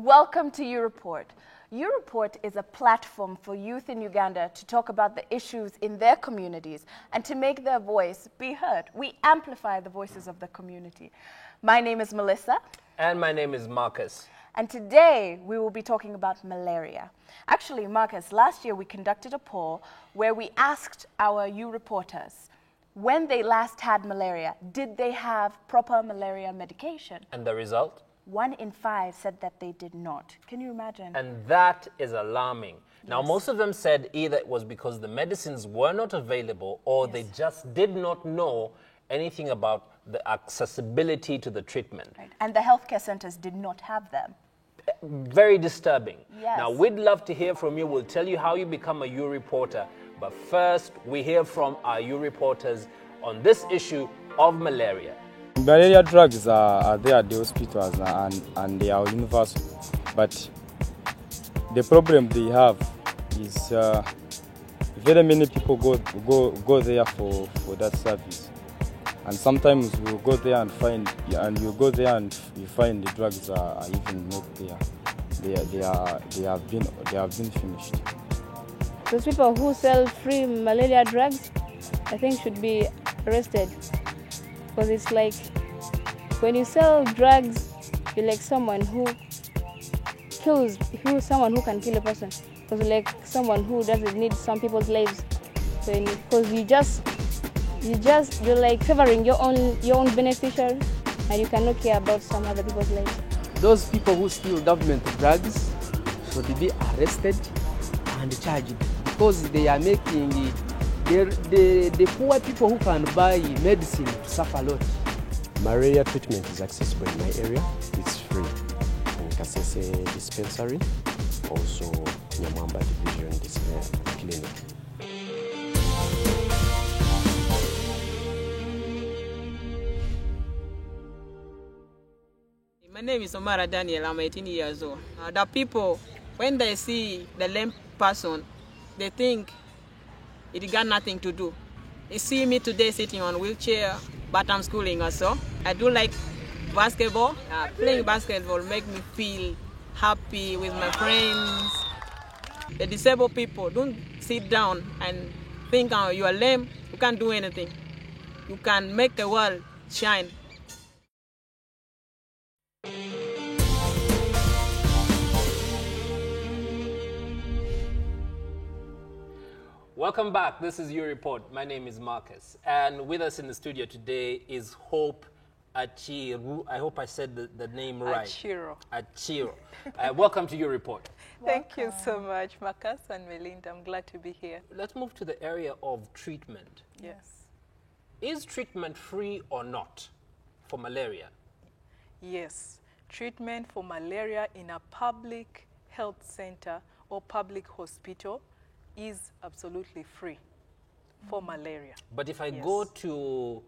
Welcome to YouReport. YouReport is a platform for youth in Uganda to talk about the issues in their communities and to make their voice be heard. We amplify the voices of the community. My name is Melissa. And my name is Marcus. And today we will be talking about malaria. Actually, Marcus, last year we conducted a poll where we asked our YouReporters when they last had malaria, did they have proper malaria medication? And the result? 1 in 5 said that they did not. Can you imagine? And that is alarming. Yes. Now, most of them said either it was because the medicines were not available or they just did not know anything about the accessibility to the treatment. Right. And the healthcare centers did not have them. Very disturbing. Yes. Now, we'd love to hear from you. We'll tell you how you become a YouReporter. But first, we hear from our YouReporters on this issue of malaria. Malaria drugs are there at the hospitals and they are universal. But the problem they have is very many people go there for that service. And sometimes we'll go there and you go there and you find the drugs are even not there. They have been finished. Those people who sell free malaria drugs, I think should be arrested. Because it's like, when you sell drugs, you're like someone who someone who can kill a person. Because like someone who doesn't need some people's lives. Because you're like favoring your own beneficiary, and you cannot care about some other people's lives. Those people who steal government drugs should be arrested and charged, because they are making the poor people who can buy medicine to suffer a lot. Malaria treatment is accessible in my area. It's free. In Kasese dispensary, also Nyamwamba division clinic. My name is Omara Daniel. I'm 18 years old. The people, when they see the lame person, they think it got nothing to do. You see me today sitting on a wheelchair, but I'm schooling also. I do like basketball. Playing basketball make me feel happy with my friends. The disabled people, don't sit down and think you are lame. You can't do anything. You can make the world shine. Welcome back. This is YouReport. My name is Marcus. And with us in the studio today is Hope Achiru. I hope I said the name right. Achiro. Welcome to YouReport. Thank you so much, Marcus and Melinda. I'm glad to be here. Let's move to the area of treatment. Yes. Is treatment free or not for malaria? Yes. Treatment for malaria in a public health center or public hospital is absolutely free for malaria. But if I go to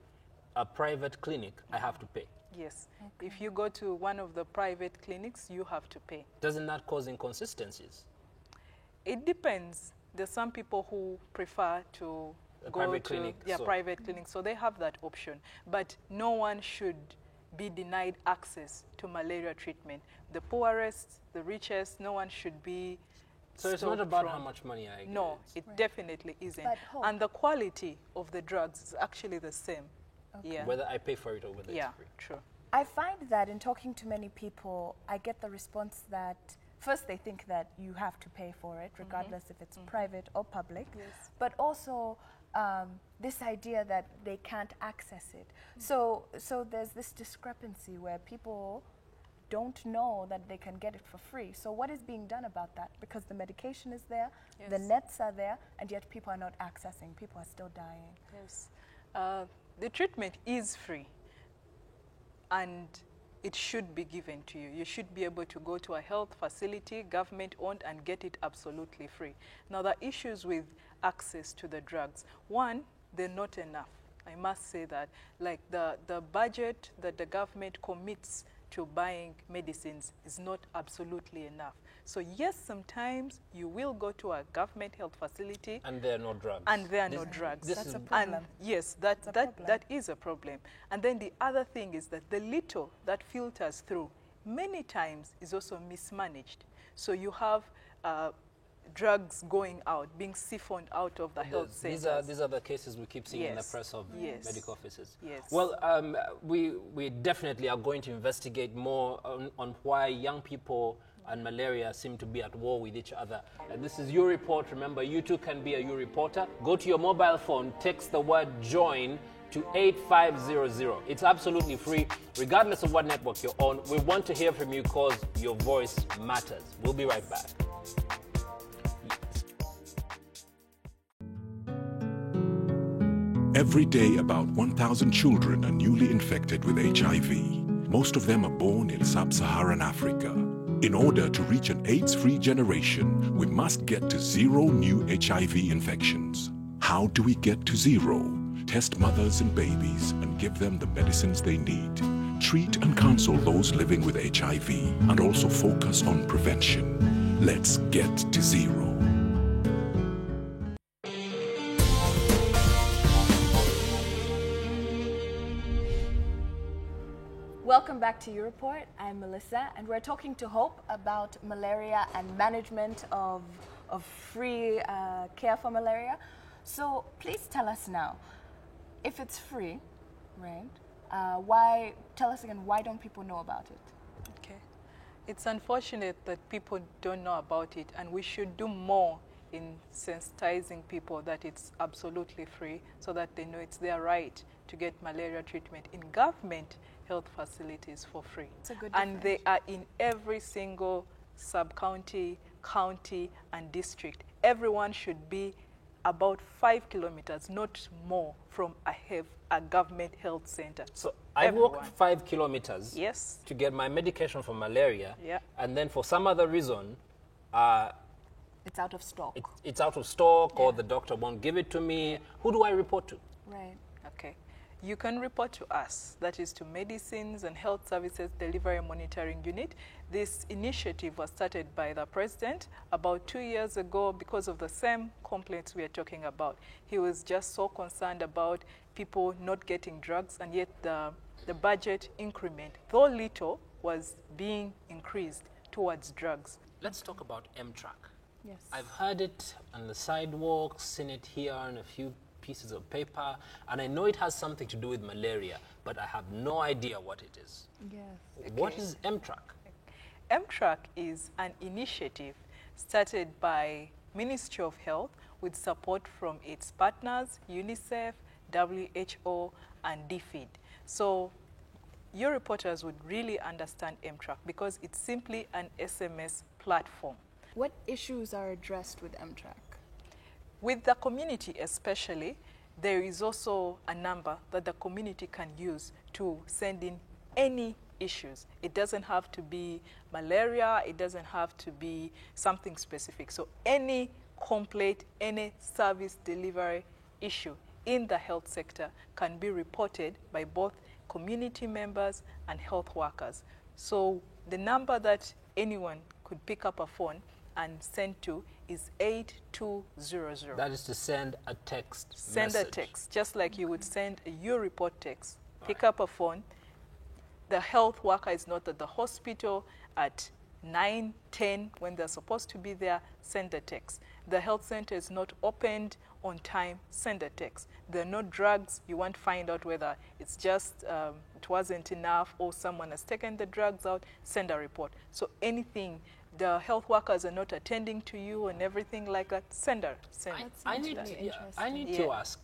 a private clinic, I have to pay? Yes. Okay. If you go to one of the private clinics, you have to pay. Doesn't that cause inconsistencies? It depends. There's some people who prefer to go to private clinics, so they have that option. But no one should be denied access to malaria treatment. The poorest, the richest, no one should be. So it's not about how much money I get. No, it definitely isn't. And the quality of the drugs is actually the same. Okay. Yeah. Whether I pay for it or whether it's free. True. I find that in talking to many people, I get the response that first they think that you have to pay for it, regardless if it's private or public. Yes. But also this idea that they can't access it. So there's this discrepancy where people don't know that they can get it for free. So what is being done about that? Because the medication is there, the nets are there, and yet people are not accessing. People are still dying. Yes. The treatment is free, and it should be given to you. You should be able to go to a health facility, government-owned, and get it absolutely free. Now, the issues with access to the drugs. One, they're not enough. I must say that. Like the budget that the government commits to buying medicines is not absolutely enough. So yes, sometimes you will go to a government health facility. And there are no drugs. And there are no drugs. That's a problem. And yes, that is a problem. And then the other thing is that the little that filters through many times is also mismanaged. So you have drugs going out, being siphoned out of the health centers. These are the cases we keep seeing in the press of medical officers. Yes. Well, we definitely are going to investigate more on why young people and malaria seem to be at war with each other. And this is your report. Remember, you too can be a U reporter. Go to your mobile phone, text the word join to 8500. It's absolutely free, regardless of what network you're on. We want to hear from you because your voice matters. We'll be right back. Every day, about 1,000 children are newly infected with HIV. Most of them are born in sub-Saharan Africa. In order to reach an AIDS-free generation, we must get to 0 new HIV infections. How do we get to 0? Test mothers and babies and give them the medicines they need. Treat and counsel those living with HIV and also focus on prevention. Let's get to 0. Welcome back to Your Report. I'm Melissa, and we're talking to Hope about malaria and management of free care for malaria. So please tell us now, if it's free, right? Tell us again, why don't people know about it? Okay, it's unfortunate that people don't know about it, and we should do more in sensitizing people that it's absolutely free, so that they know it's their right to get malaria treatment in government health facilities for free. And they are in every single sub-county, county, and district. Everyone should be about 5 kilometers, not more, from a government health center. So I walk 5 kilometers to get my medication for malaria, and then for some other reason, it's out of stock. It's out of stock, or the doctor won't give it to me. Who do I report to? Right. Okay. You can report to us, that is to Medicines and Health Services Delivery Monitoring Unit. This initiative was started by the President about 2 years ago because of the same complaints we are talking about. He was just so concerned about people not getting drugs, and yet the budget increment, though little, was being increased towards drugs. Let's talk about M-Track. Yes. I've heard it on the sidewalks, seen it here on a few pieces of paper, and I know it has something to do with malaria, but I have no idea what it is. Yes. Okay. What is M-Track? M-Track is an initiative started by Ministry of Health with support from its partners, UNICEF, WHO, and DFID. So your reporters would really understand M-Track because it's simply an SMS platform. What issues are addressed with M-Track? With the community especially, there is also a number that the community can use to send in any issues. It doesn't have to be malaria, it doesn't have to be something specific. So any complaint, any service delivery issue in the health sector can be reported by both community members and health workers. So the number that anyone could pick up a phone and send to is 8200. That is to send a text Send message. a text, just like you would send a Your Report text. Pick up a phone. The health worker is not at the hospital at 9, 10 when they're supposed to be there, send a text. The health center is not opened on time, send a text. There are no drugs, you want to find out whether it's just it wasn't enough or someone has taken the drugs out, send a report. So anything, the health workers are not attending to you and everything like that, send a I need to ask,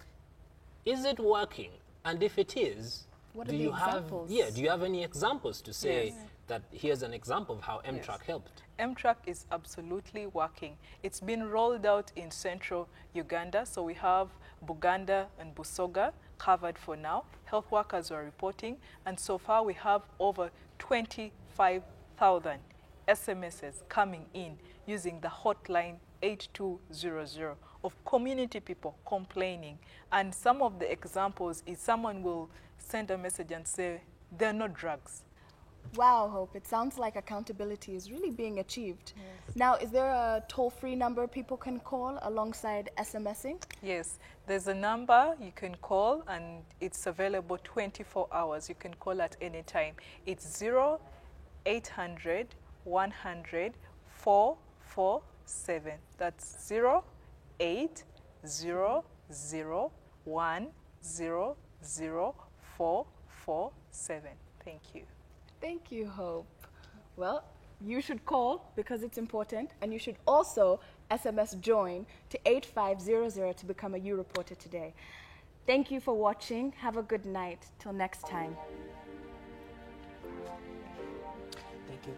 is it working? And if it is, what are the examples? Do you have any examples to say that here's an example of how M-Track helped? M-Track is absolutely working. It's been rolled out in central Uganda, so we have Buganda and Busoga covered for now. Health workers are reporting, and so far we have over 25,000 SMSs coming in using the hotline 8200 of community people complaining. And some of the examples is someone will send a message and say, there are no drugs. Wow, Hope, it sounds like accountability is really being achieved. Yes. Now, is there a toll-free number people can call alongside SMSing? Yes, there's a number you can call, and it's available 24 hours. You can call at any time. It's 0800-888-888. 0800 100 447. That's 0800 100 447. Thank you. Thank you, Hope. Well, you should call because it's important, and you should also SMS JOIN to 8500 to become a U Reporter today. Thank you for watching. Have a good night. Till next time. Thank you.